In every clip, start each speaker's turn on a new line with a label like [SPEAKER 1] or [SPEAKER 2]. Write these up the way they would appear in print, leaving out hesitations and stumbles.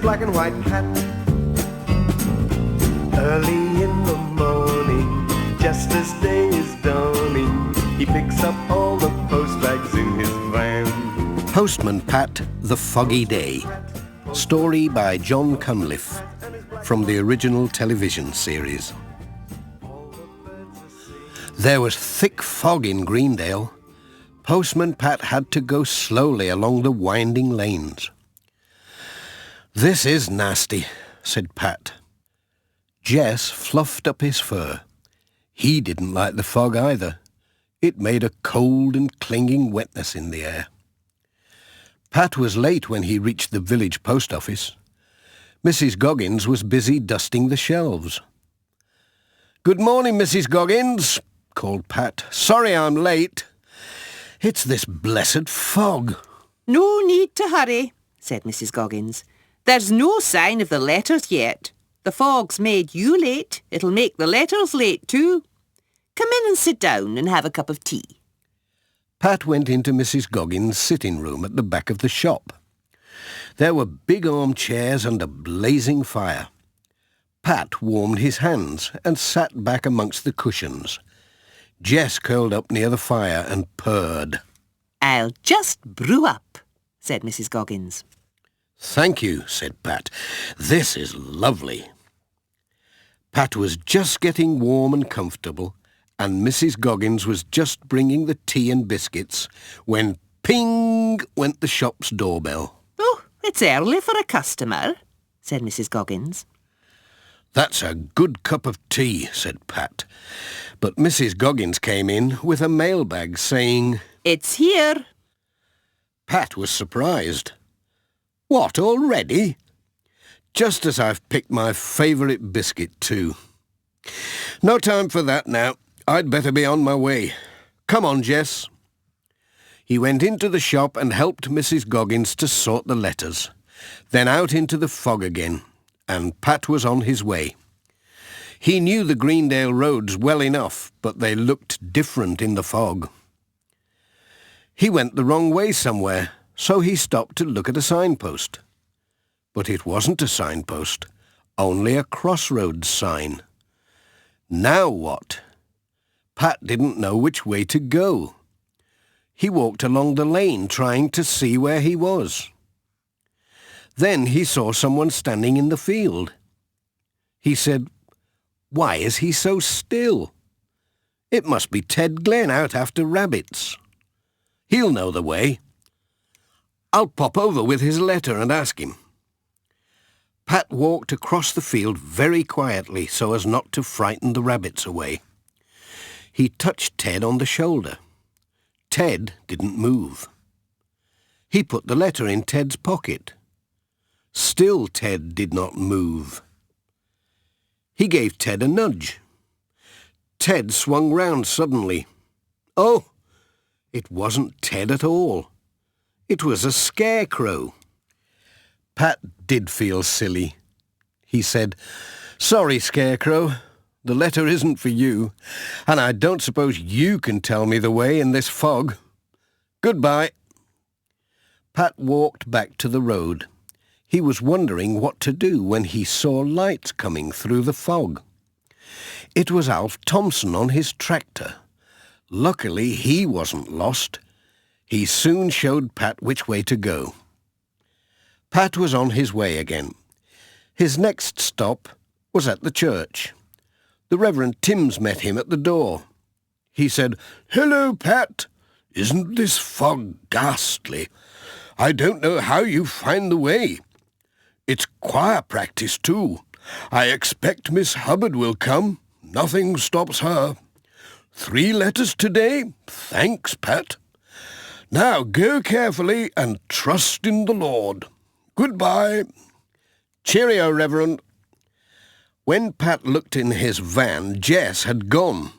[SPEAKER 1] black and white Pat. Early in the morning, just as day is dawning, he picks up all the post bags in his van.
[SPEAKER 2] Postman Pat, The Foggy Day. Story by John Cunliffe from the original television series. There was thick fog in Greendale. Postman Pat had to go slowly along the winding lanes. "This is nasty," said Pat. Jess fluffed up his fur. He didn't like the fog either. It made a cold and clinging wetness in the air. Pat was late when he reached the village post office. Mrs. Goggins was busy dusting the shelves. "Good morning, Mrs. Goggins," called Pat. "Sorry I'm late. It's this blessed fog."
[SPEAKER 3] "No need to hurry," said Mrs. Goggins. "There's no sign of the letters yet. The fog's made you late. It'll make the letters late too. Come in and sit down and have a cup of tea."
[SPEAKER 2] Pat went into Mrs. Goggins' sitting room at the back of the shop. There were big armchairs and a blazing fire. Pat warmed his hands and sat back amongst the cushions. Jess curled up near the fire and purred.
[SPEAKER 3] "I'll just brew up," said Mrs. Goggins.
[SPEAKER 2] "Thank you," said Pat. "This is lovely." Pat was just getting warm and comfortable, and Mrs. Goggins was just bringing the tea and biscuits when ping went the shop's doorbell.
[SPEAKER 3] "Oh, it's early for a customer," said Mrs. Goggins.
[SPEAKER 2] "That's a good cup of tea," said Pat. But Mrs. Goggins came in with a mailbag saying,
[SPEAKER 3] "It's here."
[SPEAKER 2] Pat was surprised. "What, already? Just as I've picked my favourite biscuit too. No time for that now. I'd better be on my way. Come on, Jess." He went into the shop and helped Mrs. Goggins to sort the letters, then out into the fog again, and Pat was on his way. He knew the Greendale roads well enough, but they looked different in the fog. He went the wrong way somewhere, so he stopped to look at a signpost. But it wasn't a signpost, only a crossroads sign. Now what? Pat didn't know which way to go. He walked along the lane trying to see where he was. Then he saw someone standing in the field. He said, "Why is he so still? It must be Ted Glen out after rabbits. He'll know the way. I'll pop over with his letter and ask him." Pat walked across the field very quietly so as not to frighten the rabbits away. He touched Ted on the shoulder. Ted didn't move. He put the letter in Ted's pocket. Still Ted did not move. He gave Ted a nudge. Ted swung round suddenly. Oh, it wasn't Ted at all. It was a scarecrow. Pat did feel silly. He said, "Sorry, Scarecrow. The letter isn't for you, and I don't suppose you can tell me the way in this fog. Goodbye." Pat walked back to the road. He was wondering what to do when he saw lights coming through the fog. It was Alf Thompson on his tractor. Luckily, he wasn't lost. He soon showed Pat which way to go. Pat was on his way again. His next stop was at the church. The Reverend Timms met him at the door. He said, "Hello, Pat. Isn't this fog ghastly? I don't know how you find the way. It's choir practice, too. I expect Miss Hubbard will come. Nothing stops her. 3 letters today? Thanks, Pat. Now go carefully and trust in the Lord. Goodbye." "Cheerio, Reverend." When Pat looked in his van, Jess had gone.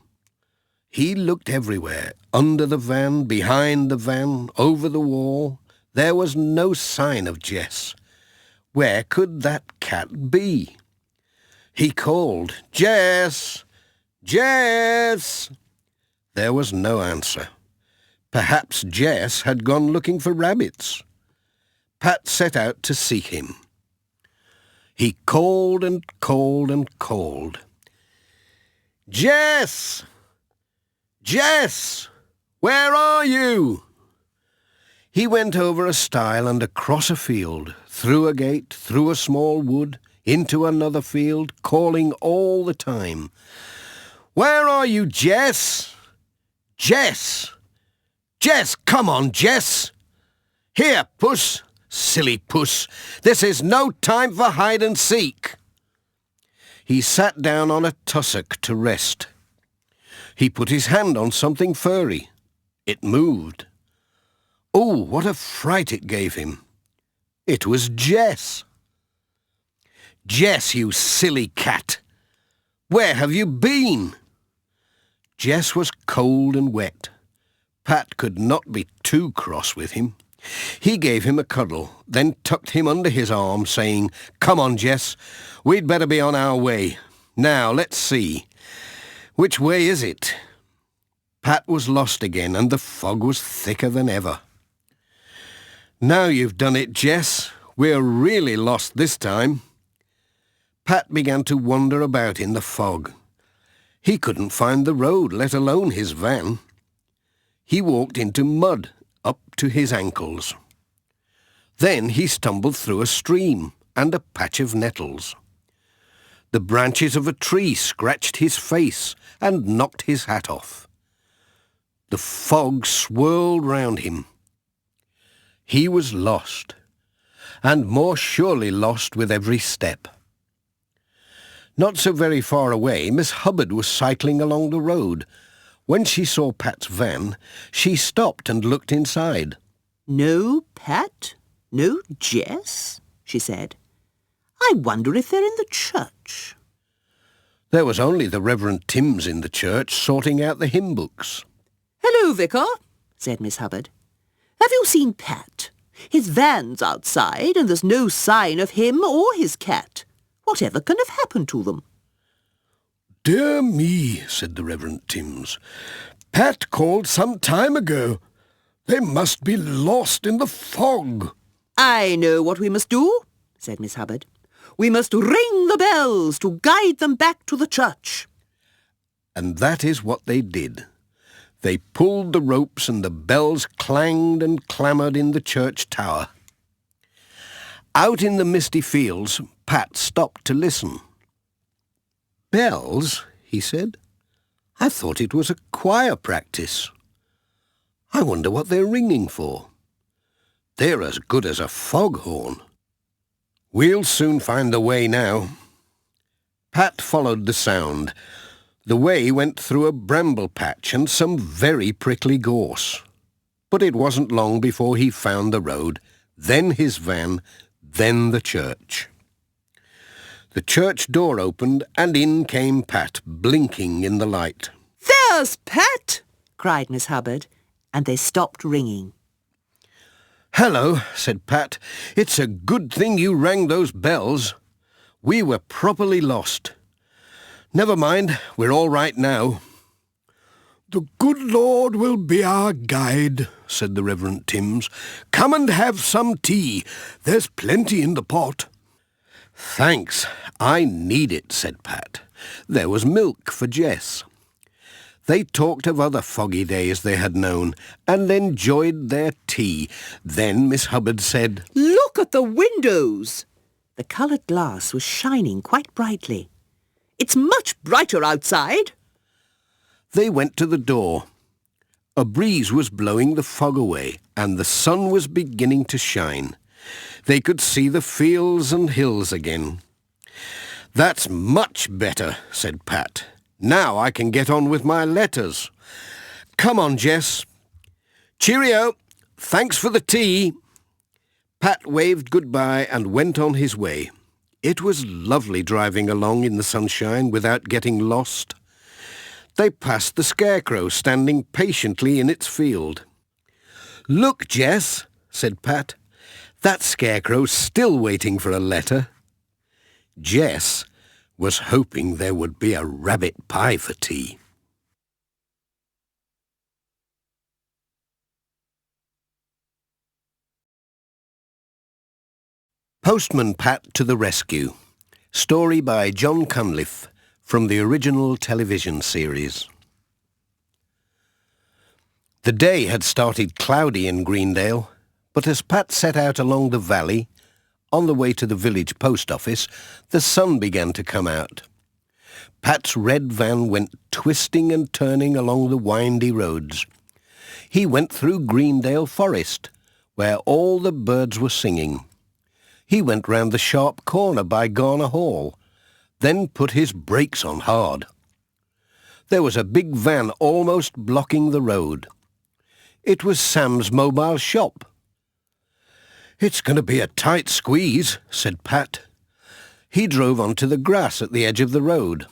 [SPEAKER 2] He looked everywhere, under the van, behind the van, over the wall. There was no sign of Jess. Where could that cat be? He called, "Jess! Jess!" There was no answer. Perhaps Jess had gone looking for rabbits. Pat set out to seek him. He called and called and called. "Jess! Jess! Where are you?" He went over a stile and across a field, through a gate, through a small wood, into another field, calling all the time. "Where are you, Jess? Jess! Jess, come on, Jess! Here, Puss, silly Puss, this is no time for hide and seek." He sat down on a tussock to rest. He put his hand on something furry. It moved. Oh, what a fright it gave him. It was Jess. "Jess, you silly cat! Where have you been?" Jess was cold and wet. Pat could not be too cross with him. He gave him a cuddle, then tucked him under his arm, saying, "Come on, Jess, we'd better be on our way. Now, let's see. Which way is it?" Pat was lost again, and the fog was thicker than ever. "Now you've done it, Jess. We're really lost this time." Pat began to wander about in the fog. He couldn't find the road, let alone his van. He walked into mud, up to his ankles. Then he stumbled through a stream and a patch of nettles. The branches of a tree scratched his face and knocked his hat off. The fog swirled round him. He was lost, and more surely lost with every step. Not so very far away, Miss Hubbard was cycling along the road. When she saw Pat's van, she stopped and looked inside.
[SPEAKER 3] "No Pat? No Jess?" she said. "I wonder if they're in the church."
[SPEAKER 2] There was only the Reverend Timms in the church sorting out the hymn books.
[SPEAKER 3] "Hello, Vicar," said Miss Hubbard. "Have you seen Pat? His van's outside, and there's no sign of him or his cat. Whatever can have happened to them?"
[SPEAKER 2] "Dear me," said the Reverend Timms. "Pat called some time ago. They must be lost in the fog."
[SPEAKER 3] "I know what we must do," said Miss Hubbard. "We must ring the bells to guide them back to the church."
[SPEAKER 2] And that is what they did. They pulled the ropes and the bells clanged and clamoured in the church tower. Out in the misty fields, Pat stopped to listen. "Bells?" he said. "I thought it was a choir practice. I wonder what they're ringing for. They're as good as a foghorn. We'll soon find the way now." Pat followed the sound. The way went through a bramble patch and some very prickly gorse. But it wasn't long before he found the road, then his van, then the church. The church door opened, and in came Pat, blinking in the light.
[SPEAKER 3] "There's Pat!" cried Miss Hubbard, and they stopped ringing.
[SPEAKER 2] "Hello," said Pat. "It's a good thing you rang those bells. We were properly lost. Never mind, we're all right now." "The good Lord will be our guide," said the Reverend Timms. "Come and have some tea. There's plenty in the pot." "Thanks, I need it," said Pat. There was milk for Jess. They talked of other foggy days they had known, and enjoyed their tea. Then Miss Hubbard said,
[SPEAKER 3] "Look at the windows!" The coloured glass was shining quite brightly. "It's much brighter outside."
[SPEAKER 2] They went to the door. A breeze was blowing the fog away, and the sun was beginning to shine. They could see the fields and hills again. "That's much better," said Pat. "Now I can get on with my letters. Come on, Jess. Cheerio. Thanks for the tea." Pat waved goodbye and went on his way. It was lovely driving along in the sunshine without getting lost. They passed the scarecrow standing patiently in its field. "Look, Jess," said Pat. "That scarecrow's still waiting for a letter." Jess was hoping there would be a rabbit pie for tea. Postman Pat to the rescue. Story by John Cunliffe from the original television series. The day had started cloudy in Greendale, but as Pat set out along the valley, on the way to the village post office, the sun began to come out. Pat's red van went twisting and turning along the windy roads. He went through Greendale Forest, where all the birds were singing. He went round the sharp corner by Garner Hall, then put his brakes on hard. There was a big van almost blocking the road. It was Sam's mobile shop. "It's going to be a tight squeeze," said Pat. He drove onto the grass at the edge of the road.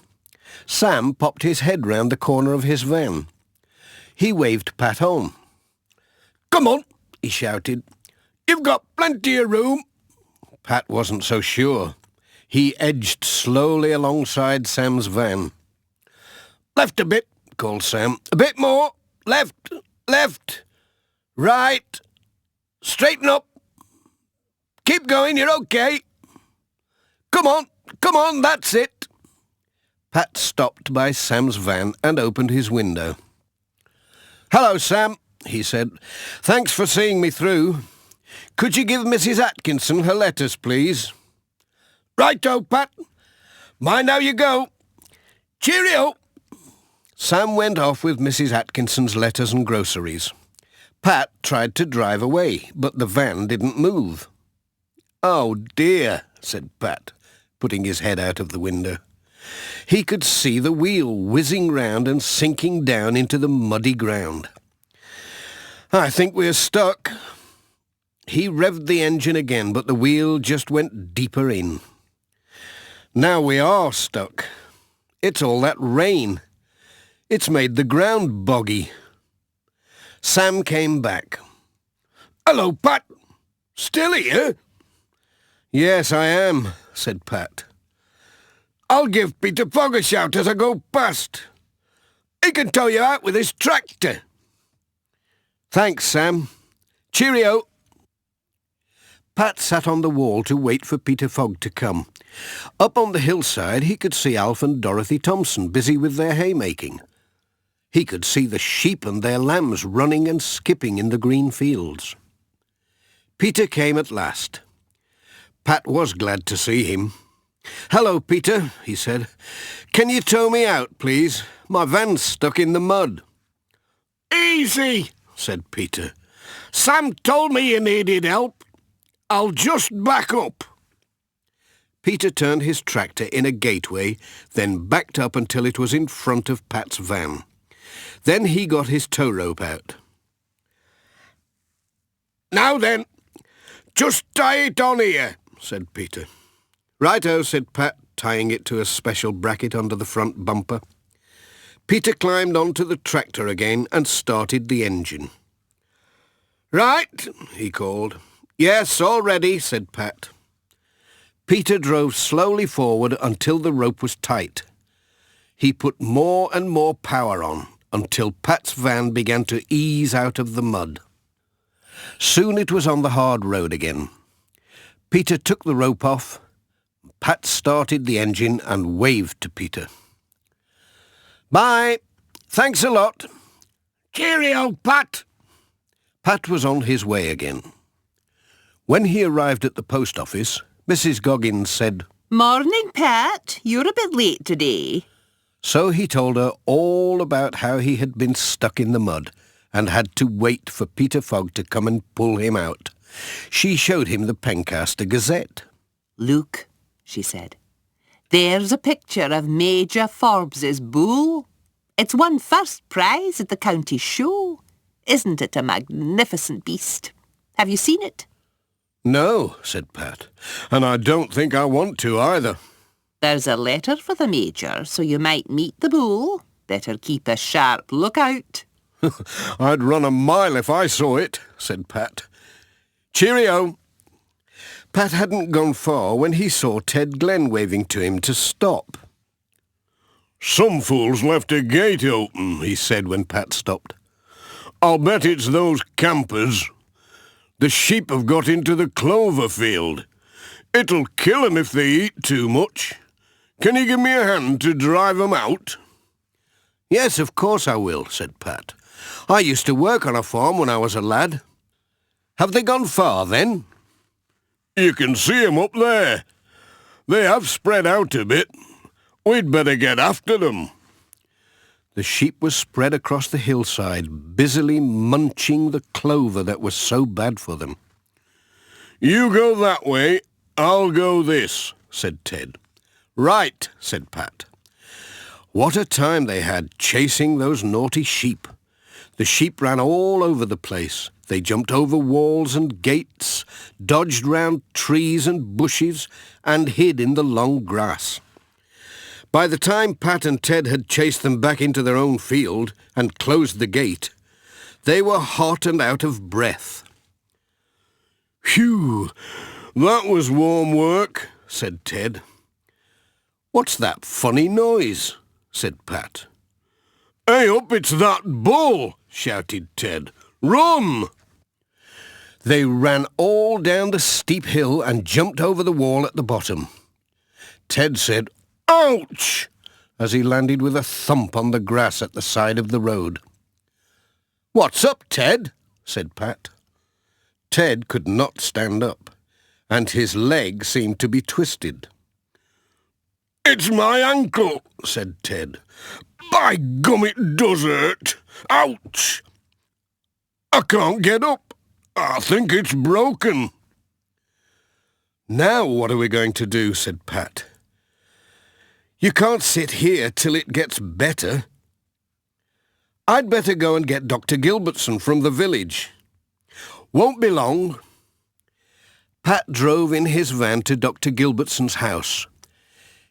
[SPEAKER 2] Sam popped his head round the corner of his van. He waved Pat on. "Come on," he shouted. "You've got plenty of room." Pat wasn't so sure. He edged slowly alongside Sam's van. "Left a bit," called Sam. "A bit more. Left, left, right. Straighten up. Keep going, you're okay. Come on, that's it." Pat stopped by Sam's van and opened his window. "Hello, Sam," he said. "Thanks for seeing me through. Could you give Mrs. Atkinson her letters, please?" "Righto, Pat. Mind how you go. Cheerio." Sam went off with Mrs. Atkinson's letters and groceries. Pat tried to drive away, but the van didn't move. "Oh dear," said Pat, putting his head out of the window. He could see the wheel whizzing round and sinking down into the muddy ground. "I think we're stuck." He revved the engine again, but the wheel just went deeper in. "Now we are stuck. It's all that rain. It's made the ground boggy." Sam came back. "Hello, Pat. Still here?" "Yes, I am," said Pat. "I'll give Peter Fogg a shout as I go past. He can tow you out with his tractor." "Thanks, Sam. Cheerio." Pat sat on the wall to wait for Peter Fogg to come. Up on the hillside he could see Alf and Dorothy Thompson busy with their haymaking. He could see the sheep and their lambs running and skipping in the green fields. Peter came at last. Pat was glad to see him. "Hello, Peter," he said. "Can you tow me out, please? My van's stuck in the mud."
[SPEAKER 1] "Easy," said Peter. "Sam told me you needed help. I'll just back up."
[SPEAKER 2] Peter turned his tractor in a gateway, then backed up until it was in front of Pat's van. Then he got his tow rope out.
[SPEAKER 1] "Now then, just tie it on here," said Peter.
[SPEAKER 2] "Righto," said Pat, tying it to a special bracket under the front bumper. Peter climbed onto the tractor again and started the engine.
[SPEAKER 1] "Right,"
[SPEAKER 2] he called. "Yes, all ready," said Pat. Peter drove slowly forward until the rope was tight. He put more and more power on until Pat's van began to ease out of the mud. Soon it was on the hard road again. Peter took the rope off. Pat started the engine and waved to Peter. "Bye. Thanks a lot."
[SPEAKER 1] "Cheerio, Pat."
[SPEAKER 2] Pat was on his way again. When he arrived at the post office, Mrs. Goggins said,
[SPEAKER 3] "Morning, Pat. You're a bit late today."
[SPEAKER 2] So he told her all about how he had been stuck in the mud and had to wait for Peter Fogg to come and pull him out. She showed him the Pencaster Gazette.
[SPEAKER 3] "Look," she said. "There's a picture of Major Forbes's bull. It's won first prize at the county show. Isn't it a magnificent beast? Have you seen it?"
[SPEAKER 2] "No," said Pat, "and I don't think I want to either."
[SPEAKER 3] "There's a letter for the Major, so you might meet the bull. Better keep a sharp lookout."
[SPEAKER 2] "I'd run a mile if I saw it," said Pat. "Cheerio." Pat hadn't gone far when he saw Ted Glen waving to him to stop.
[SPEAKER 1] "Some fool's left a gate open,"
[SPEAKER 2] he said when Pat stopped.
[SPEAKER 1] "I'll bet it's those campers. The sheep have got into the clover field.
[SPEAKER 2] It'll kill 'em if they eat too much. Can you give me a hand to drive 'em out?" "Yes, of course I will," said Pat. "I used to work on a farm when I was a lad. Have they gone far, then?" "You can see 'em up there. They have spread out a bit. We'd better get after them." The sheep were spread across the hillside, busily munching the clover that was so bad for them. "You go that way, I'll go this," said Ted. "Right," said Pat. What a time they had chasing those naughty sheep. The sheep ran all over the place. They jumped over walls and gates, dodged round trees and bushes, and hid in the long grass. By the time Pat and Ted had chased them back into their own field and closed the gate, they were hot and out of breath. "Phew, that was warm work," said Ted. "What's that funny noise?" said Pat. "Hey up, it's that bull!" shouted Ted. "Run!" They ran all down the steep hill and jumped over the wall at the bottom. Ted said, "Ouch!" as he landed with a thump on the grass at the side of the road. "What's up, Ted?" said Pat. Ted could not stand up, and his leg seemed to be twisted. "It's my ankle," said Ted. "By gum, it does hurt. Ouch! I can't get up. I think it's broken." "Now what are we going to do?" said Pat. "You can't sit here till it gets better." "I'd better go and get Dr. Gilbertson from the village." "Won't be long." Pat drove in his van to Dr. Gilbertson's house.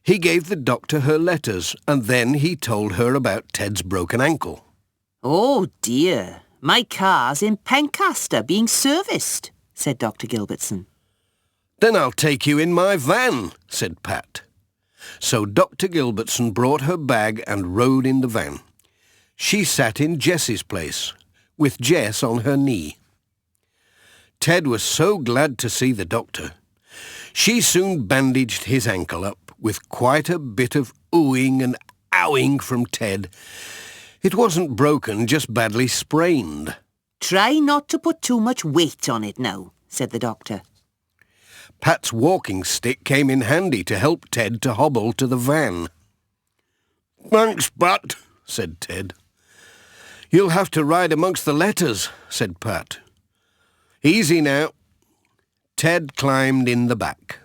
[SPEAKER 2] He gave the doctor her letters, and then he told her about Ted's broken ankle.
[SPEAKER 3] "Oh dear, my car's in Pencaster being serviced," said Dr. Gilbertson.
[SPEAKER 2] "Then I'll take you in my van," said Pat. So Dr. Gilbertson brought her bag and rode in the van. She sat in Jess's place, with Jess on her knee. Ted was so glad to see the doctor. She soon bandaged his ankle up, with quite a bit of oohing and owing from Ted. It wasn't broken, just badly sprained.
[SPEAKER 3] "Try not to put too much weight on it now," said the doctor.
[SPEAKER 2] Pat's walking stick came in handy to help Ted to hobble to the van. "Thanks, Pat," said Ted. "You'll have to ride amongst the letters," said Pat. "Easy now." Ted climbed in the back.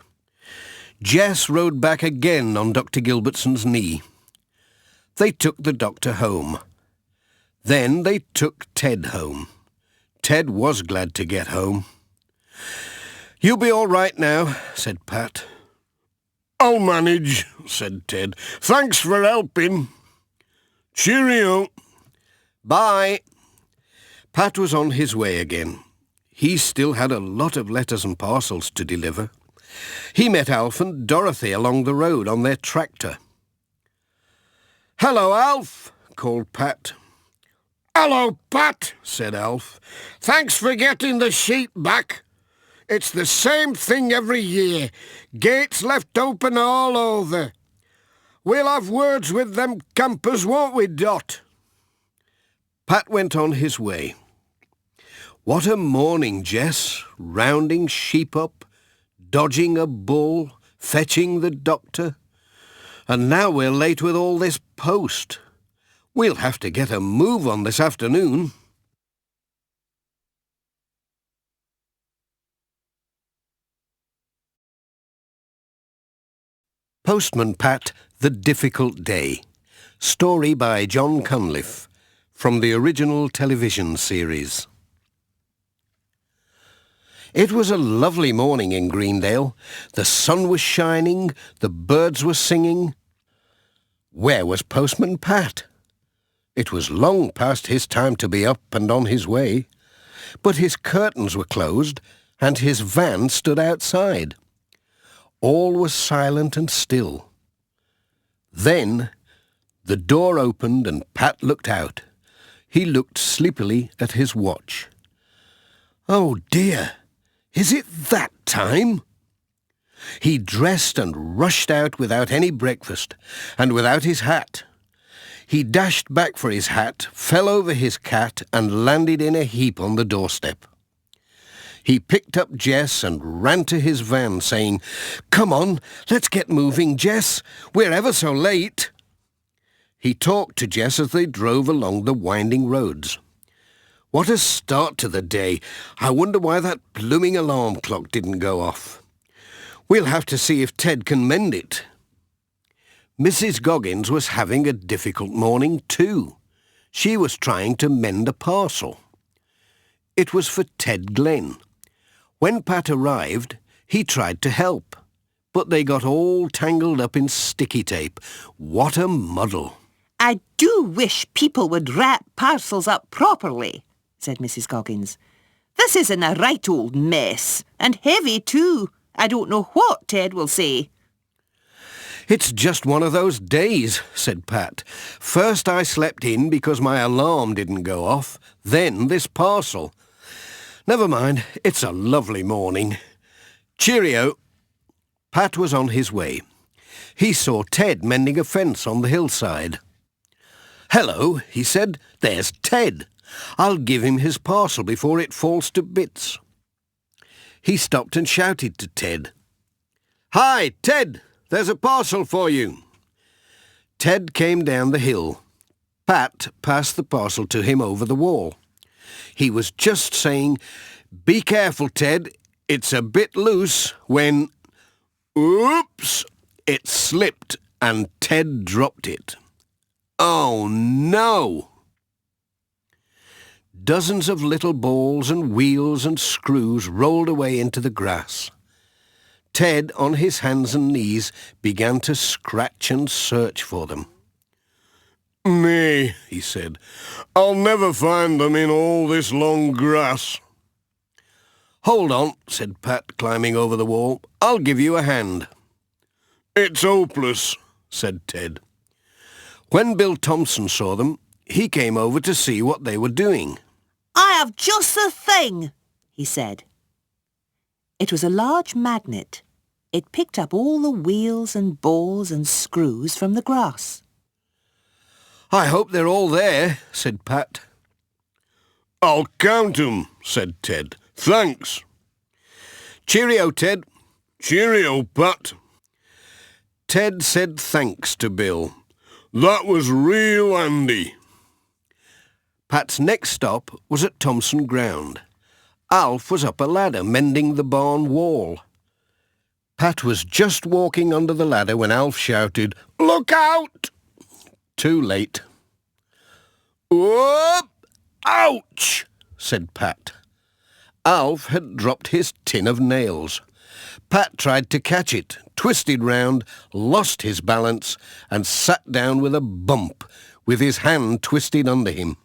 [SPEAKER 2] Jess rode back again on Dr. Gilbertson's knee. They took the doctor home. Then they took Ted home. Ted was glad to get home. "You'll be all right now," said Pat. "I'll manage," said Ted. "Thanks for helping." "Cheerio." "Bye." Pat was on his way again. He still had a lot of letters and parcels to deliver. He met Alf and Dorothy along the road on their tractor. "Hello, Alf," called Pat. "Hello, Pat," said Alf. "Thanks for getting the sheep back. It's the same thing every year. Gates left open all over. We'll have words with them campers, won't we, Dot?" Pat went on his way. What a morning, Jess, rounding sheep up, dodging a bull, fetching the doctor. And now we're late with all this post. We'll have to get a move on this afternoon. Postman Pat, The Difficult Day. Story by John Cunliffe, from the original television series. It was a lovely morning in Greendale. The sun was shining, the birds were singing. Where was Postman Pat? It was long past his time to be up and on his way, but his curtains were closed and his van stood outside. All was silent and still. Then the door opened and Pat looked out. He looked sleepily at his watch. "Oh dear! Is it that time?" He dressed and rushed out without any breakfast and without his hat. He dashed back for his hat, fell over his cat and landed in a heap on the doorstep. He picked up Jess and ran to his van, saying, "Come on, let's get moving, Jess. We're ever so late." He talked to Jess as they drove along the winding roads. "What a start to the day. I wonder why that blooming alarm clock didn't go off. We'll have to see if Ted can mend it." Mrs. Goggins was having a difficult morning too. She was trying to mend a parcel. It was for Ted Glenn. When Pat arrived, he tried to help, but they got all tangled up in sticky tape. What a muddle!
[SPEAKER 3] "I do wish people would wrap parcels up properly," said Mrs. Goggins. "This isn't a right old mess, and heavy too. I don't know what Ted will say."
[SPEAKER 2] "It's just one of those days," said Pat. "First I slept in because my alarm didn't go off, then this parcel. Never mind, it's a lovely morning. Cheerio." Pat was on his way. He saw Ted mending a fence on the hillside. "Hello," he said. "There's Ted. I'll give him his parcel before it falls to bits." He stopped and shouted to Ted. "Hi, Ted! There's a parcel for you." Ted came down the hill. Pat passed the parcel to him over the wall. He was just saying, "Be careful, Ted. It's a bit loose," when, oops, it slipped and Ted dropped it. Oh no! Dozens of little balls and wheels and screws rolled away into the grass. Ted, on his hands and knees, began to scratch and search for them. "Me," he said, "I'll never find them in all this long grass." "Hold on," said Pat, climbing over the wall. "I'll give you a hand." "It's hopeless," said Ted. When Bill Thompson saw them, he came over to see what they were doing.
[SPEAKER 3] "I have just the thing," he said. It was a large magnet. It picked up all the wheels and balls and screws from the grass.
[SPEAKER 2] "I hope they're all there," said Pat. "I'll count 'em," said Ted. "Thanks." "Cheerio, Ted." "Cheerio, Pat." Ted said thanks to Bill. "That was real handy." Pat's next stop was at Thompson Ground. Alf was up a ladder mending the barn wall. Pat was just walking under the ladder when Alf shouted, "Look out!" Too late. "Whoop! Ouch!" said Pat. Alf had dropped his tin of nails. Pat tried to catch it, twisted round, lost his balance, and sat down with a bump, with his hand twisted under him.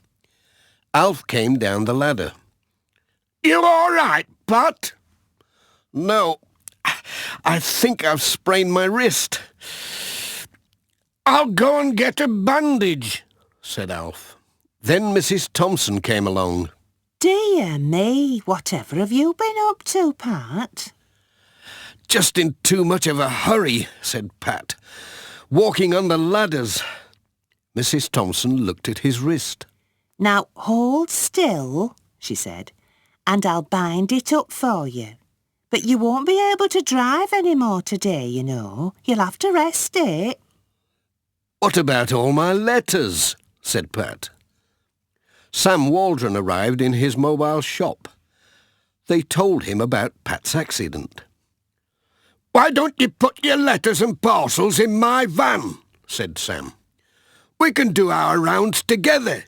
[SPEAKER 2] Alf came down the ladder. "You all right, Pat?" "No, I think I've sprained my wrist." "I'll go and get a bandage," said Alf. Then Mrs. Thompson came along.
[SPEAKER 3] "Dear me, whatever have you been up to, Pat?"
[SPEAKER 2] "Just in too much of a hurry," said Pat. "Walking under ladders." Mrs. Thompson looked at his wrist.
[SPEAKER 3] "Now hold still," she said, "and I'll bind it up for you. But you won't be able to drive any more today, you know. You'll have to rest it."
[SPEAKER 2] "What about all my letters?" said Pat. Sam Waldron arrived in his mobile shop. They told him about Pat's accident. "Why don't you put your letters and parcels in my van?" said Sam. "We can do our rounds together."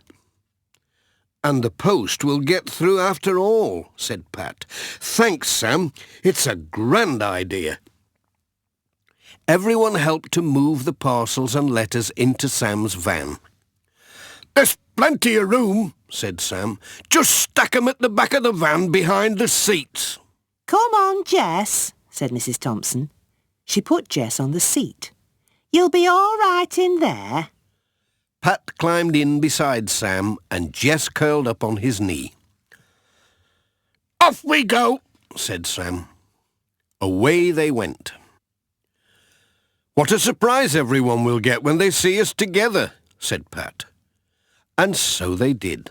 [SPEAKER 2] "And the post will get through after all," said Pat. "Thanks, Sam. It's a grand idea." Everyone helped to move the parcels and letters into Sam's van. "There's plenty of room," said Sam. "Just stack 'em at the back of the van behind the seats."
[SPEAKER 3] "Come on, Jess," said Mrs. Thompson. She put Jess on the seat. "You'll be all right in there."
[SPEAKER 2] Pat climbed in beside Sam and Jess curled up on his knee. "Off we go," said Sam. Away they went. "What a surprise everyone will get when they see us together," said Pat. And so they did.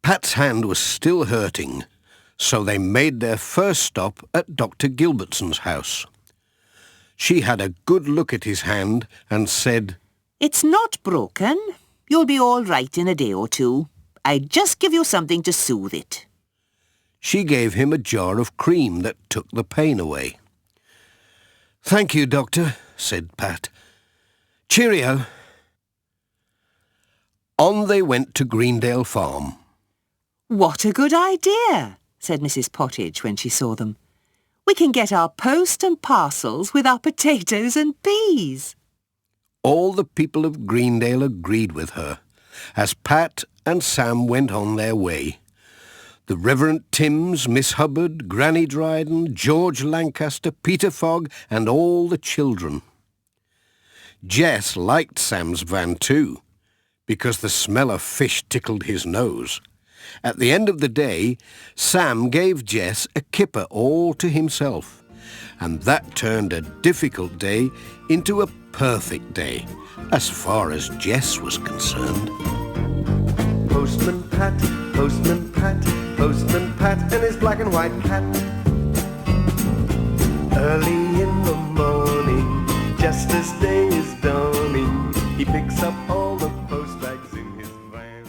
[SPEAKER 2] Pat's hand was still hurting, so they made their first stop at Dr. Gilbertson's house. She had a good look at his hand and said,
[SPEAKER 3] "It's not broken. You'll be all right in a day or two. I'd just give you something to soothe it."
[SPEAKER 2] She gave him a jar of cream that took the pain away. "Thank you, Doctor," said Pat. "Cheerio." On they went to Greendale Farm.
[SPEAKER 3] "What a good idea," said Mrs. Pottage when she saw them. "We can get our post and parcels with our potatoes and peas."
[SPEAKER 2] All the people of Greendale agreed with her, as Pat and Sam went on their way. The Reverend Timms, Miss Hubbard, Granny Dryden, George Lancaster, Peter Fogg, and all the children. Jess liked Sam's van too, because the smell of fish tickled his nose. At the end of the day, Sam gave Jess a kipper all to himself, and that turned a difficult day into a perfect day, as far as Jess was concerned.
[SPEAKER 1] Postman Pat, Postman Pat, Postman Pat, and his black and white cat. Early in the morning, just as day is dawning, he picks up all the post bags in his van.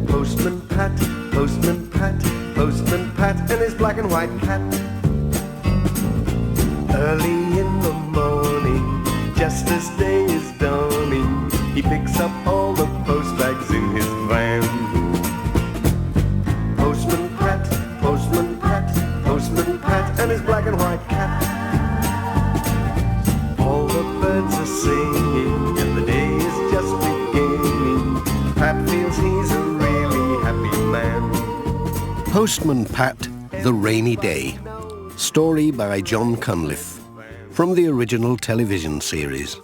[SPEAKER 1] Postman Pat, Postman Pat, Postman Pat, and his black and white cat. Early in the morning, just as day is dawning, he picks up all the post bags in his van. Postman Pat, Postman Pat, Postman Pat, and his black and white cat. All the birds are singing, and the day is just beginning. Pat feels he's a really happy man.
[SPEAKER 2] Postman Pat, The Rainy Day. Story by John Cunliffe, from the original television series.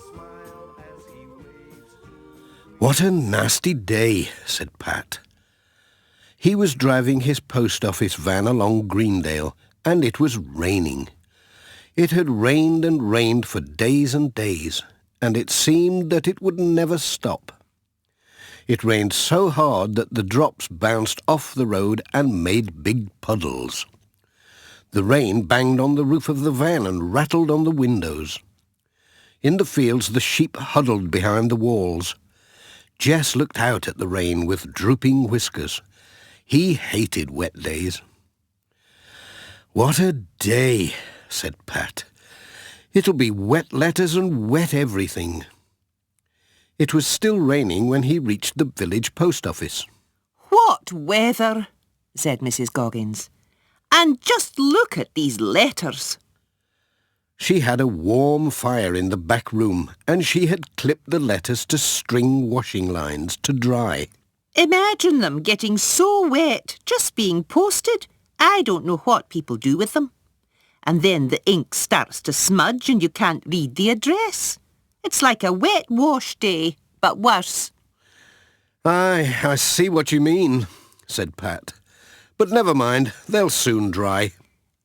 [SPEAKER 2] "What a nasty day," said Pat. He was driving his post office van along Greendale, and it was raining. It had rained and rained for days and days, and it seemed that it would never stop. It rained so hard that the drops bounced off the road and made big puddles. The rain banged on the roof of the van and rattled on the windows. In the fields the sheep huddled behind the walls. Jess looked out at the rain with drooping whiskers. He hated wet days. "What a day," said Pat. "It'll be wet letters and wet everything." It was still raining when he reached the village post office.
[SPEAKER 3] "What weather," said Mrs. Goggins. "And just look at these letters."
[SPEAKER 2] She had a warm fire in the back room, and she had clipped the letters to string washing lines to dry.
[SPEAKER 3] Imagine them getting so wet, just being posted. I don't know what people do with them. And then the ink starts to smudge and you can't read the address. It's like a wet wash day, but worse.
[SPEAKER 2] "Aye, I see what you mean," said Pat. "But never mind, they'll soon dry."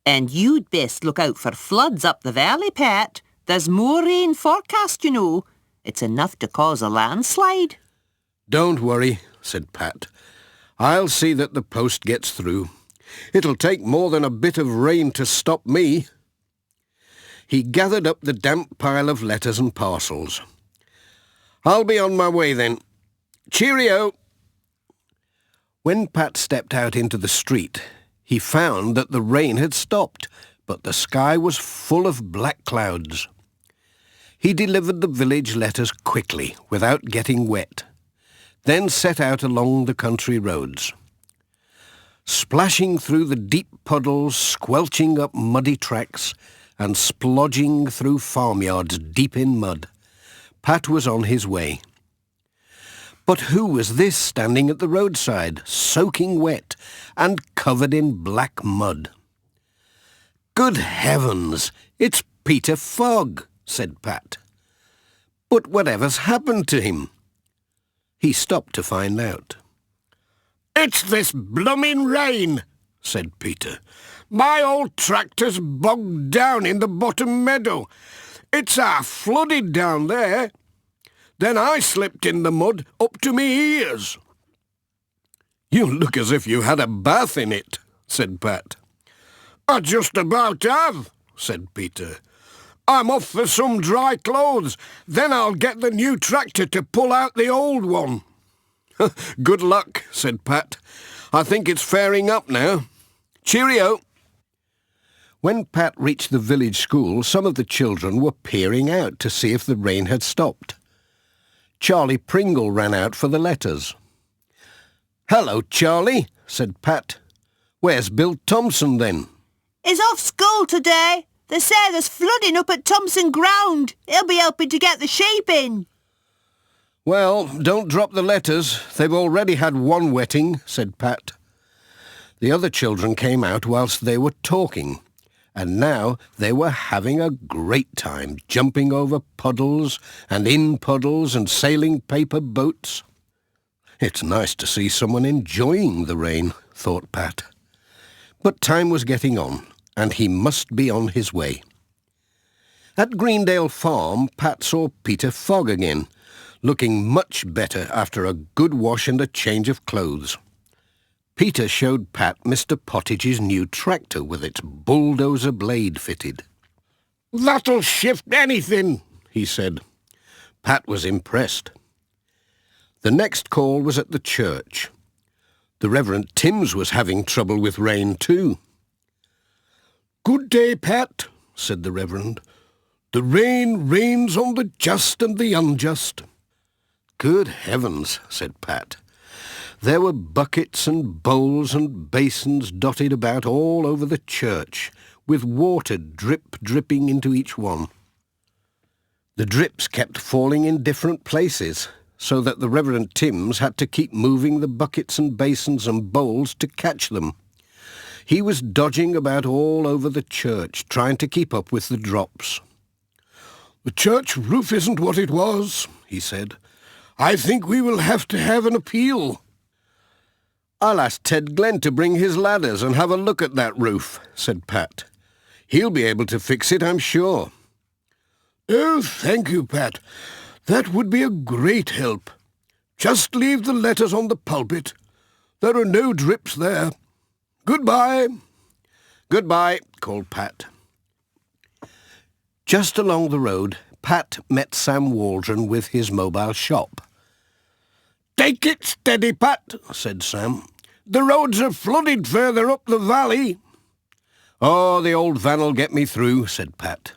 [SPEAKER 3] And you'd best look out for floods up the valley, Pat. There's more rain forecast, you know. It's enough to cause a landslide.
[SPEAKER 2] "Don't worry," said Pat. "I'll see that the post gets through. It'll take more than a bit of rain to stop me." He gathered up the damp pile of letters and parcels. "I'll be on my way then. Cheerio!" When Pat stepped out into the street, he found that the rain had stopped, but the sky was full of black clouds. He delivered the village letters quickly, without getting wet, then set out along the country roads. Splashing through the deep puddles, squelching up muddy tracks, and splodging through farmyards deep in mud, Pat was on his way. But who was this standing at the roadside, soaking wet and covered in black mud? "Good heavens, it's Peter Fogg," said Pat. But whatever's happened to him? He stopped to find out. "It's this blooming rain," said Peter. "My old tractor's bogged down in the bottom meadow. It's half flooded down there. Then I slipped in the mud up to me ears." "You look as if you had a bath in it," said Pat. "I just about have," said Peter. "I'm off for some dry clothes. Then I'll get the new tractor to pull out the old one." "Good luck," said Pat. "I think it's fairing up now. Cheerio." When Pat reached the village school, some of the children were peering out to see if the rain had stopped. Charlie Pringle ran out for the letters. "Hello, Charlie," said Pat. "Where's Bill Thompson, then?"
[SPEAKER 4] "He's off school today. They say there's flooding up at Thompson Ground. He'll be helping to get the sheep in."
[SPEAKER 2] "Well, don't drop the letters. They've already had one wetting," said Pat. The other children came out whilst they were talking, and now they were having a great time, jumping over puddles and in puddles and sailing paper boats. It's nice to see someone enjoying the rain, thought Pat. But time was getting on, and he must be on his way. At Greendale Farm, Pat saw Peter Fogg again, looking much better after a good wash and a change of clothes. Peter showed Pat Mr. Pottage's new tractor with its bulldozer blade fitted. "That'll shift anything," he said. Pat was impressed. The next call was at the church. The Reverend Timms was having trouble with rain too. "Good day, Pat," said the Reverend. "The rain rains on the just and the unjust." "Good heavens," said Pat. There were buckets and bowls and basins dotted about all over the church, with water dripping into each one. The drips kept falling in different places, so that the Reverend Timms had to keep moving the buckets and basins and bowls to catch them. He was dodging about all over the church, trying to keep up with the drops. "The church roof isn't what it was," he said. "I think we will have to have an appeal." "I'll ask Ted Glenn to bring his ladders and have a look at that roof," said Pat. "He'll be able to fix it, I'm sure." "Oh, thank you, Pat. That would be a great help. Just leave the letters on the pulpit. There are no drips there. Goodbye." "Goodbye," called Pat. Just along the road, Pat met Sam Waldron with his mobile shop. "Take it steady, Pat," said Sam. "The roads are flooded further up the valley." "Oh, the old van'll get me through," said Pat.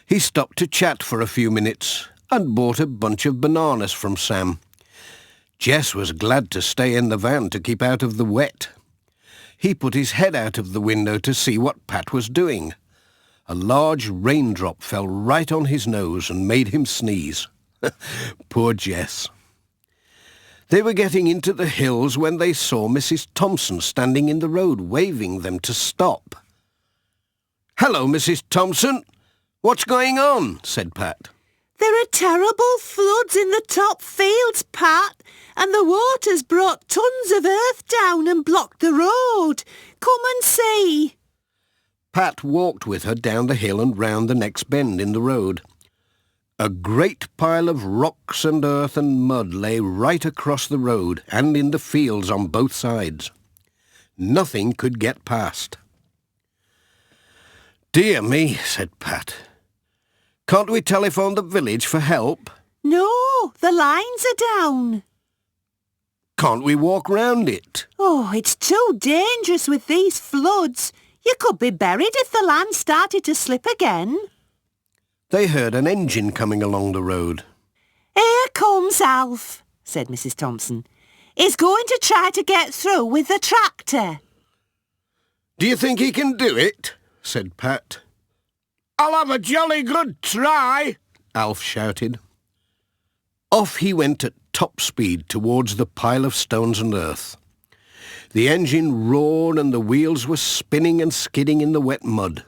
[SPEAKER 2] He stopped to chat for a few minutes and bought a bunch of bananas from Sam. Jess was glad to stay in the van to keep out of the wet. He put his head out of the window to see what Pat was doing. A large raindrop fell right on his nose and made him sneeze. Poor Jess. They were getting into the hills when they saw Mrs. Thompson standing in the road, waving them to stop. "Hello, Mrs. Thompson. What's going on?" said Pat.
[SPEAKER 4] "There are terrible floods in the top fields, Pat, and the water's brought tons of earth down and blocked the road. Come and see."
[SPEAKER 2] Pat walked with her down the hill and round the next bend in the road. A great pile of rocks and earth and mud lay right across the road and in the fields on both sides. Nothing could get past. "Dear me," said Pat. "Can't we telephone the village for help?"
[SPEAKER 4] "No, the lines are down."
[SPEAKER 2] "Can't we walk round it?"
[SPEAKER 4] "Oh, it's too dangerous with these floods. You could be buried if the land started to slip again."
[SPEAKER 2] They heard an engine coming along the road.
[SPEAKER 4] "Here comes Alf," said Mrs. Thompson. "He's going to try to get through with the tractor."
[SPEAKER 2] "Do you think he can do it?" said Pat. "I'll have a jolly good try," Alf shouted. Off he went at top speed towards the pile of stones and earth. The engine roared and the wheels were spinning and skidding in the wet mud.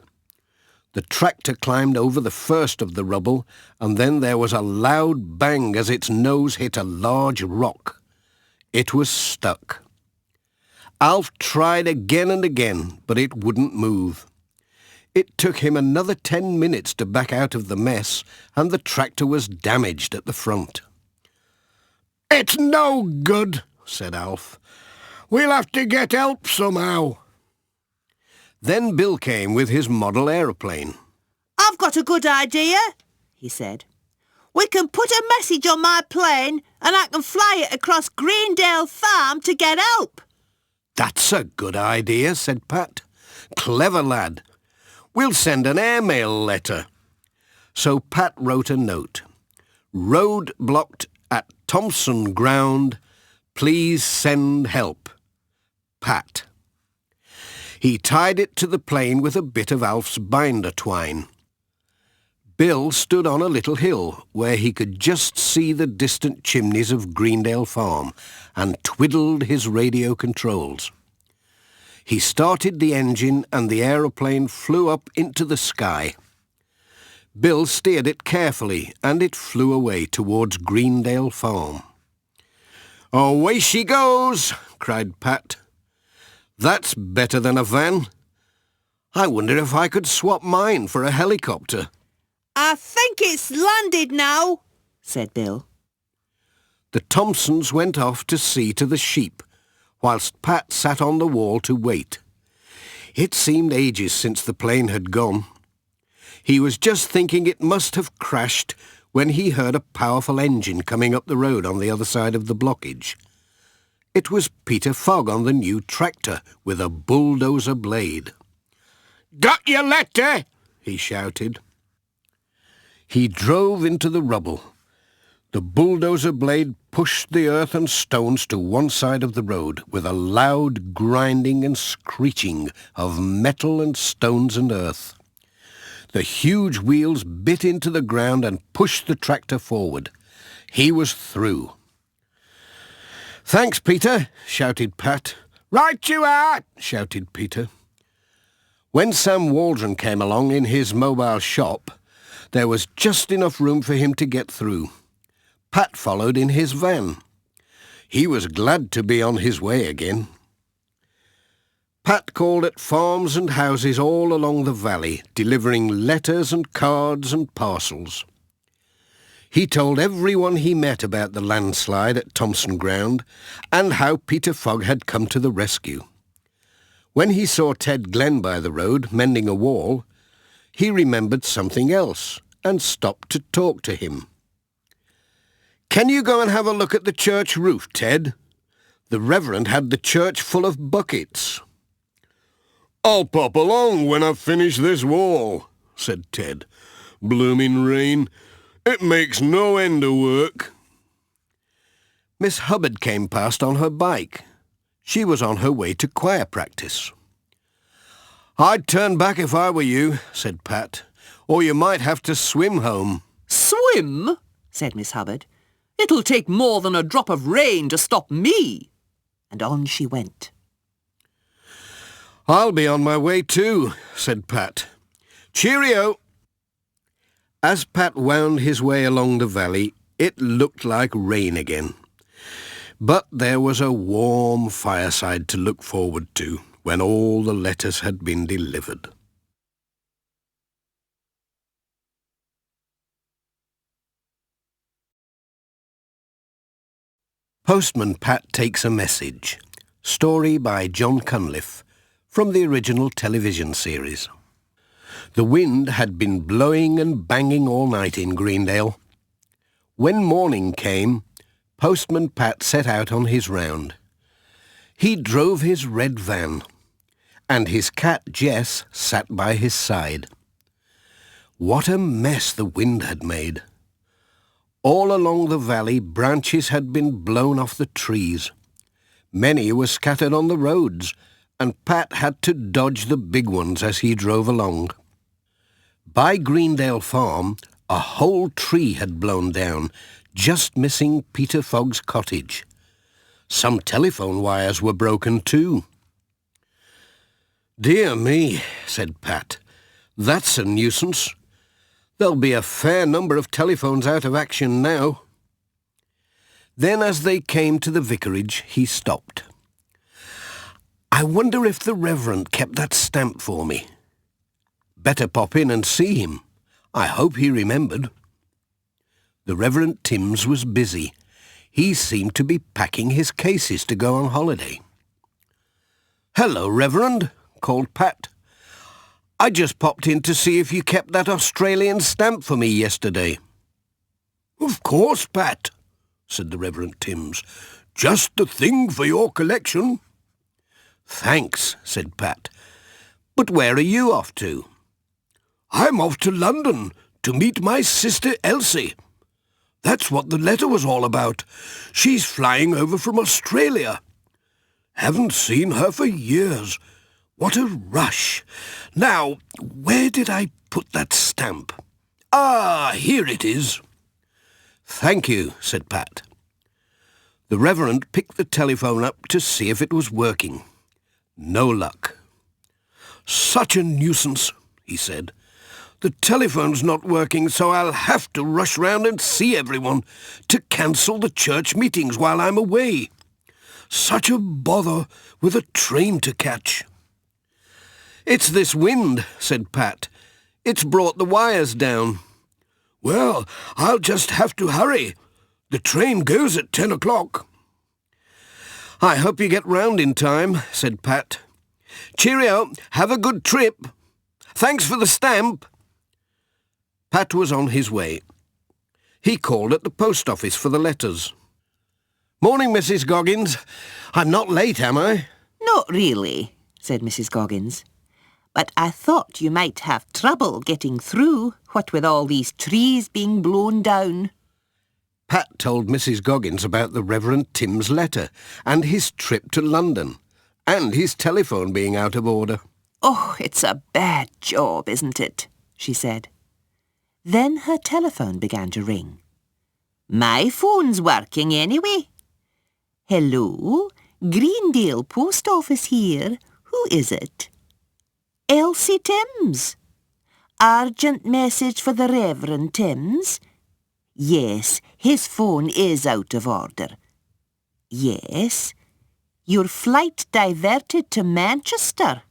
[SPEAKER 2] The tractor climbed over the first of the rubble, and then there was a loud bang as its nose hit a large rock. It was stuck. Alf tried again and again, but it wouldn't move. It took him another 10 minutes to back out of the mess, and the tractor was damaged at the front. "It's no good," said Alf. "We'll have to get help somehow." Then Bill came with his model aeroplane.
[SPEAKER 4] I've got a good idea, he said. We can put a message on my plane and I can fly it across Greendale farm to get help.
[SPEAKER 2] "That's a good idea," said Pat. "Clever lad. We'll send an airmail letter." So Pat wrote a note. "Road blocked at Thompson Ground. Please send help. Pat." He tied it to the plane with a bit of Alf's binder twine. Bill stood on a little hill where he could just see the distant chimneys of Greendale Farm and twiddled his radio controls. He started the engine and the aeroplane flew up into the sky. Bill steered it carefully and it flew away towards Greendale Farm. "Away she goes!" cried Pat. "That's better than a van. I wonder if I could swap mine for a helicopter."
[SPEAKER 4] I think it's landed now, said Bill.
[SPEAKER 2] The Thompsons went off to see to the sheep, whilst Pat sat on the wall to wait. It seemed ages since the plane had gone. He was just thinking it must have crashed when he heard a powerful engine coming up the road on the other side of the blockage. It was Peter Fogg on the new tractor with a bulldozer blade. "Got your letter?" he shouted. He drove into the rubble. The bulldozer blade pushed the earth and stones to one side of the road with a loud grinding and screeching of metal and stones and earth. The huge wheels bit into the ground and pushed the tractor forward. He was through. "Thanks, Peter," shouted Pat. "Right you are," shouted Peter. When Sam Waldron came along in his mobile shop, there was just enough room for him to get through. Pat followed in his van. He was glad to be on his way again. Pat called at farms and houses all along the valley, delivering letters and cards and parcels. He told everyone he met about the landslide at Thompson Ground and how Peter Fogg had come to the rescue. When he saw Ted Glen by the road mending a wall, he remembered something else and stopped to talk to him. "Can you go and have a look at the church roof, Ted? The Reverend had the church full of buckets." "I'll pop along when I've finished this wall," said Ted. "Bloomin' rain. It makes no end of work." Miss Hubbard came past on her bike. She was on her way to choir practice. "I'd turn back if I were you," said Pat, "or you might have to swim home."
[SPEAKER 3] "Swim?" said Miss Hubbard. "It'll take more than a drop of rain to stop me." And on she went.
[SPEAKER 2] "I'll be on my way too," said Pat. "Cheerio!" As Pat wound his way along the valley, it looked like rain again. But there was a warm fireside to look forward to when all the letters had been delivered. Postman Pat Takes a Message. Story by John Cunliffe, from the original television series. The wind had been blowing and banging all night in Greendale. When morning came, Postman Pat set out on his round. He drove his red van, and his cat Jess sat by his side. What a mess the wind had made. All along the valley, branches had been blown off the trees. Many were scattered on the roads, and Pat had to dodge the big ones as he drove along. By Greendale Farm, a whole tree had blown down, just missing Peter Fogg's cottage. Some telephone wires were broken too. "Dear me," said Pat, That's a nuisance. There'll be a fair number of telephones out of action now. Then as they came to the vicarage, he stopped. I wonder if the Reverend kept that stamp for me. Better pop in and see him. I hope he remembered. The Reverend Timms was busy. He seemed to be packing his cases to go on holiday. "Hello, Reverend," called Pat. "I just popped in to see if you kept that Australian stamp for me yesterday." "Of course, Pat," said the Reverend Timms. "Just the thing for your collection." "Thanks," said Pat. "But where are you off to?" "I'm off to London to meet my sister Elsie. That's what the letter was all about. She's flying over from Australia. Haven't seen her for years. What a rush. Now, where did I put that stamp? Ah, here it is." "Thank you," said Pat. The Reverend picked the telephone up to see if it was working. No luck. "Such a nuisance," he said. "The telephone's not working, so I'll have to rush round and see everyone to cancel the church meetings while I'm away. Such a bother with a train to catch." "It's this wind," said Pat. "It's brought the wires down." "Well, I'll just have to hurry. The train goes at 10 o'clock. "I hope you get round in time," said Pat. "Cheerio, have a good trip. Thanks for the stamp." Pat was on his way. He called at the post office for the letters. "Morning, Mrs. Goggins. I'm not late, am I?"
[SPEAKER 3] Not really, said Mrs. Goggins. But I thought you might have trouble getting through, what with all these trees being blown down.
[SPEAKER 2] Pat told Mrs. Goggins about the Reverend Tim's letter and his trip to London and his telephone being out of order.
[SPEAKER 3] Oh, it's a bad job, isn't it? She said. Then her telephone began to ring. My phone's working anyway. Hello, Greendale Post Office here. Who is it? Elsie Timms. Urgent message for the Reverend Timms. Yes, his phone is out of order. Yes. Your flight diverted to Manchester.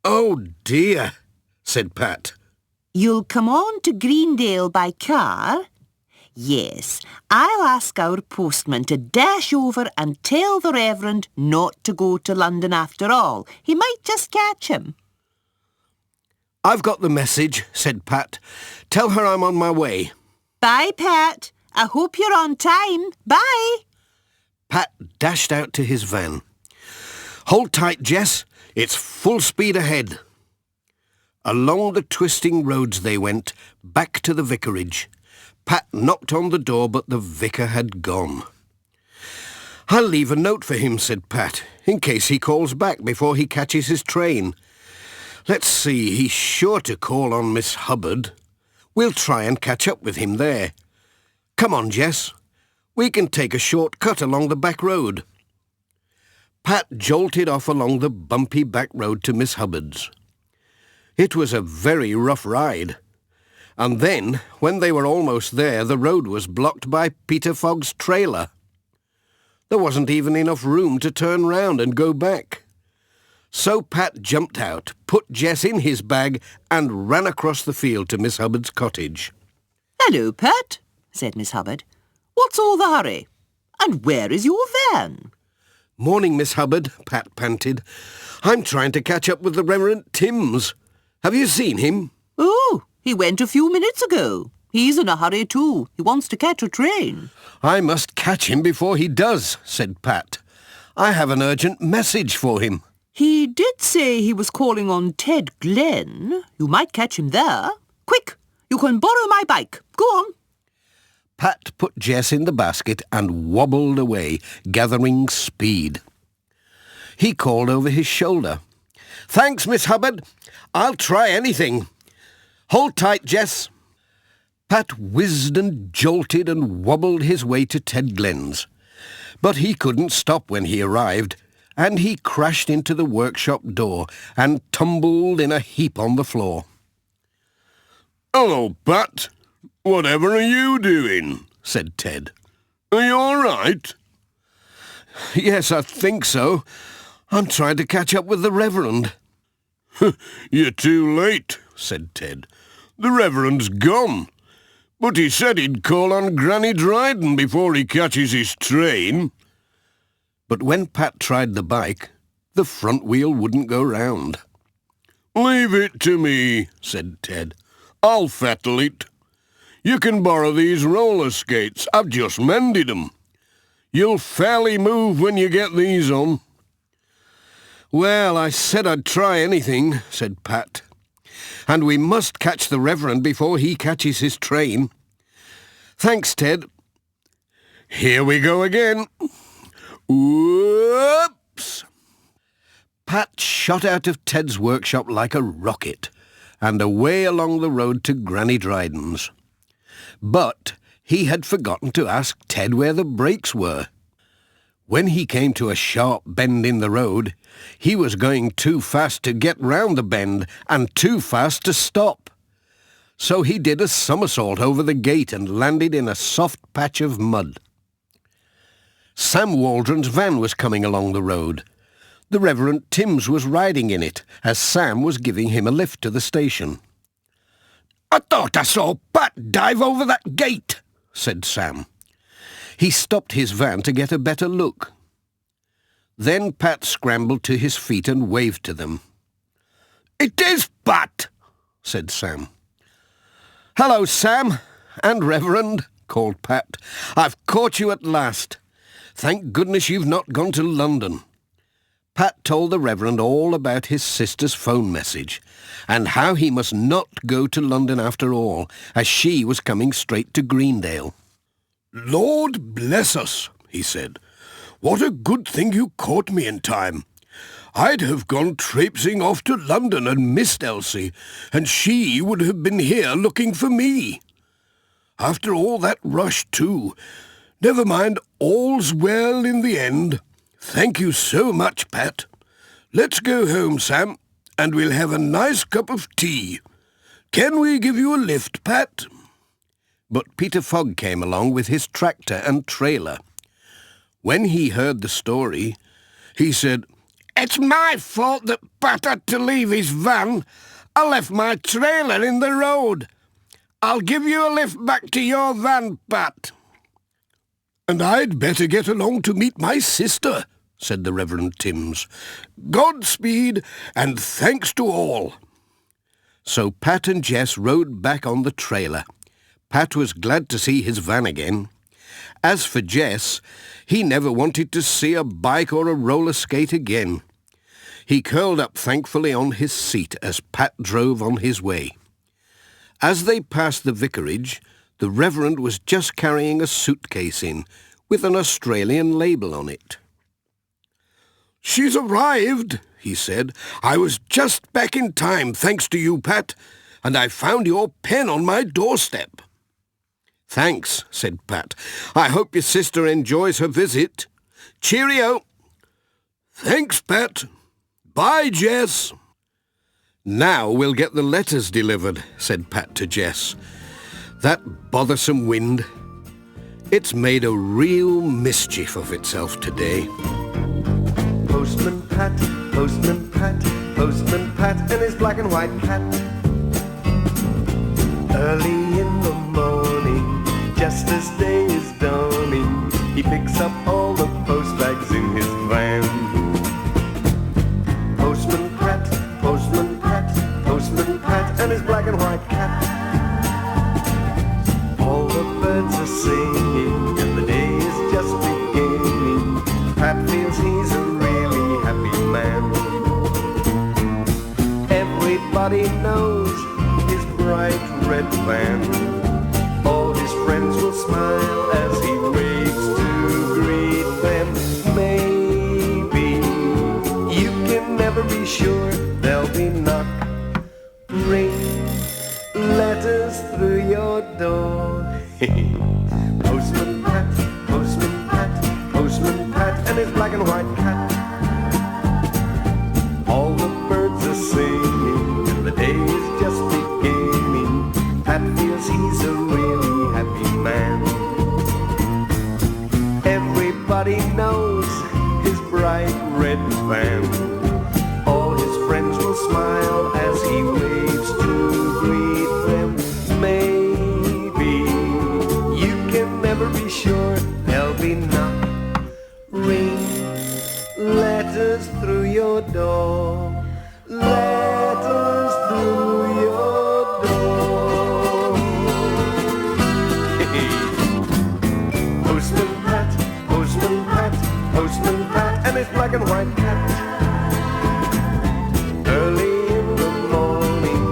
[SPEAKER 2] "Oh dear," said Pat.
[SPEAKER 3] You'll come on to Greendale by car? Yes, I'll ask our postman to dash over and tell the Reverend not to go to London after all. He might just catch him.
[SPEAKER 2] "I've got the message," said Pat. "Tell her I'm on my way."
[SPEAKER 3] Bye, Pat. I hope you're on time. Bye.
[SPEAKER 2] Pat dashed out to his van. "Hold tight, Jess. It's full speed ahead." Along the twisting roads they went, back to the vicarage. Pat knocked on the door, but the vicar had gone. "I'll leave a note for him," said Pat, "in case he calls back before he catches his train. Let's see, he's sure to call on Miss Hubbard. We'll try and catch up with him there. Come on, Jess. We can take a short cut along the back road." Pat jolted off along the bumpy back road to Miss Hubbard's. It was a very rough ride. And then, when they were almost there, the road was blocked by Peter Fogg's trailer. There wasn't even enough room to turn round and go back. So Pat jumped out, put Jess in his bag, and ran across the field to Miss Hubbard's cottage.
[SPEAKER 3] Hello, Pat, said Miss Hubbard. What's all the hurry? And where is your van?
[SPEAKER 2] "Morning, Miss Hubbard," Pat panted. "I'm trying to catch up with the Reverend Timms. Have you seen him?"
[SPEAKER 3] Oh, he went a few minutes ago. He's in a hurry too. He wants to catch a train.
[SPEAKER 2] "I must catch him before he does," said Pat. "I have an urgent message for him."
[SPEAKER 3] He did say he was calling on Ted Glen. You might catch him there. Quick, you can borrow my bike. Go on.
[SPEAKER 2] Pat put Jess in the basket and wobbled away, gathering speed. He called over his shoulder. "Thanks, Miss Hubbard. I'll try anything. Hold tight, Jess." Pat whizzed and jolted and wobbled his way to Ted Glen's. But he couldn't stop when he arrived, and he crashed into the workshop door and tumbled in a heap on the floor.
[SPEAKER 5] "Hello, Pat. Whatever are you doing?" said Ted. "Are you all right?"
[SPEAKER 2] "Yes, I think so. I'm trying to catch up with the Reverend."
[SPEAKER 5] "You're too late," said Ted. "The Reverend's gone. But he said he'd call on Granny Dryden before he catches his train."
[SPEAKER 2] But when Pat tried the bike, the front wheel wouldn't go round.
[SPEAKER 5] "Leave it to me," said Ted. "I'll fettle it. You can borrow these roller skates. I've just mended 'em. You'll fairly move when you get these on."
[SPEAKER 2] "Well, I said I'd try anything," said Pat. "And we must catch the Reverend before he catches his train. Thanks, Ted."
[SPEAKER 5] Here we go again. Whoops!
[SPEAKER 2] Pat shot out of Ted's workshop like a rocket and away along the road to Granny Dryden's. But he had forgotten to ask Ted where the brakes were. When he came to a sharp bend in the road, he was going too fast to get round the bend and too fast to stop. So he did a somersault over the gate and landed in a soft patch of mud. Sam Waldron's van was coming along the road. The Reverend Timms was riding in it as Sam was giving him a lift to the station.
[SPEAKER 5] "I thought I saw Pat dive over that gate,"
[SPEAKER 2] said Sam. He stopped his van to get a better look. Then Pat scrambled to his feet and waved to them.
[SPEAKER 5] "It is Pat,"
[SPEAKER 2] said Sam. "Hello, Sam and Reverend," called Pat. "I've caught you at last. Thank goodness you've not gone to London." Pat told the Reverend all about his sister's phone message and how he must not go to London after all, as she was coming straight to Greendale.
[SPEAKER 5] "Lord bless us," he said. "What a good thing you caught me in time. I'd have gone traipsing off to London and missed Elsie, and she would have been here looking for me. After all that rush, too. Never mind, all's well in the end. Thank you so much, Pat. Let's go home, Sam, and we'll have a nice cup of tea. Can we give you a lift, Pat?"
[SPEAKER 2] But Peter Fogg came along with his tractor and trailer. When he heard the story, he said,
[SPEAKER 5] "It's my fault that Pat had to leave his van. I left my trailer in the road. I'll give you a lift back to your van, Pat." "And I'd better get along to meet my sister," said the Reverend Timms. "Godspeed, and thanks to all."
[SPEAKER 2] So Pat and Jess rode back on the trailer. Pat was glad to see his van again. As for Jess, he never wanted to see a bike or a roller skate again. He curled up thankfully on his seat as Pat drove on his way. As they passed the vicarage, the Reverend was just carrying a suitcase in, with an Australian label on it.
[SPEAKER 5] "She's arrived," he said. "I was just back in time, thanks to you, Pat, and I found your pen on my doorstep."
[SPEAKER 2] "Thanks," said Pat. "I hope your sister enjoys her visit. Cheerio."
[SPEAKER 5] "Thanks, Pat. Bye, Jess."
[SPEAKER 2] "Now we'll get the letters delivered," said Pat to Jess. "That bothersome wind. It's made a real mischief of itself today."
[SPEAKER 1] Postman Pat, Postman Pat, Postman Pat, and his black and white cat. Early in the morning, just as day is dawning, he picks up all the post bags in his van. Postman Pat, Postman Pat, Postman Pat, and his black and white cat. All the birds are singing, and the day is just beginning. Pat feels he's a really happy man. Everybody knows his bright red van. All his friends will smile as he waves to greet them. Maybe you can never be sure there'll be knock, ring, letters through your door. Postman Pat, Postman Pat, Postman Pat, and his black and white cat. Everybody knows his bright red van. All his friends will smile as he waves to greet them. Maybe you can never be sure there'll be ring letters through your door. Letters through your door. Postman Pat, Postman Pat, Postman Pat, and his black and white cat. Early in the morning,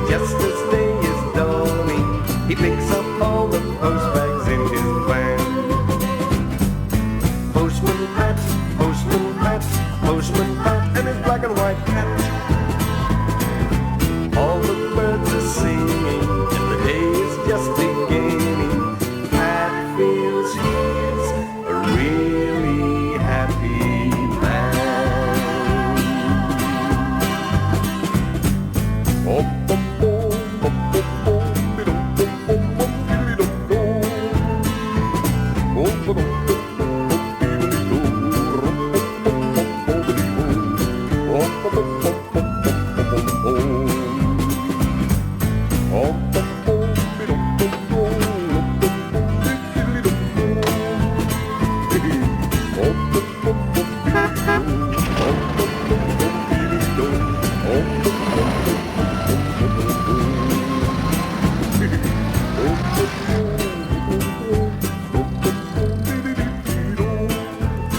[SPEAKER 1] just as day is dawning, he picks up all the post bags in his van. Postman Pat, Postman Pat, Postman Pat, and his black and white cat. All the birds are singing, and the day is just beginning. Pat feels he's a really happy man.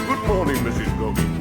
[SPEAKER 1] Good morning, Mrs. Foggy.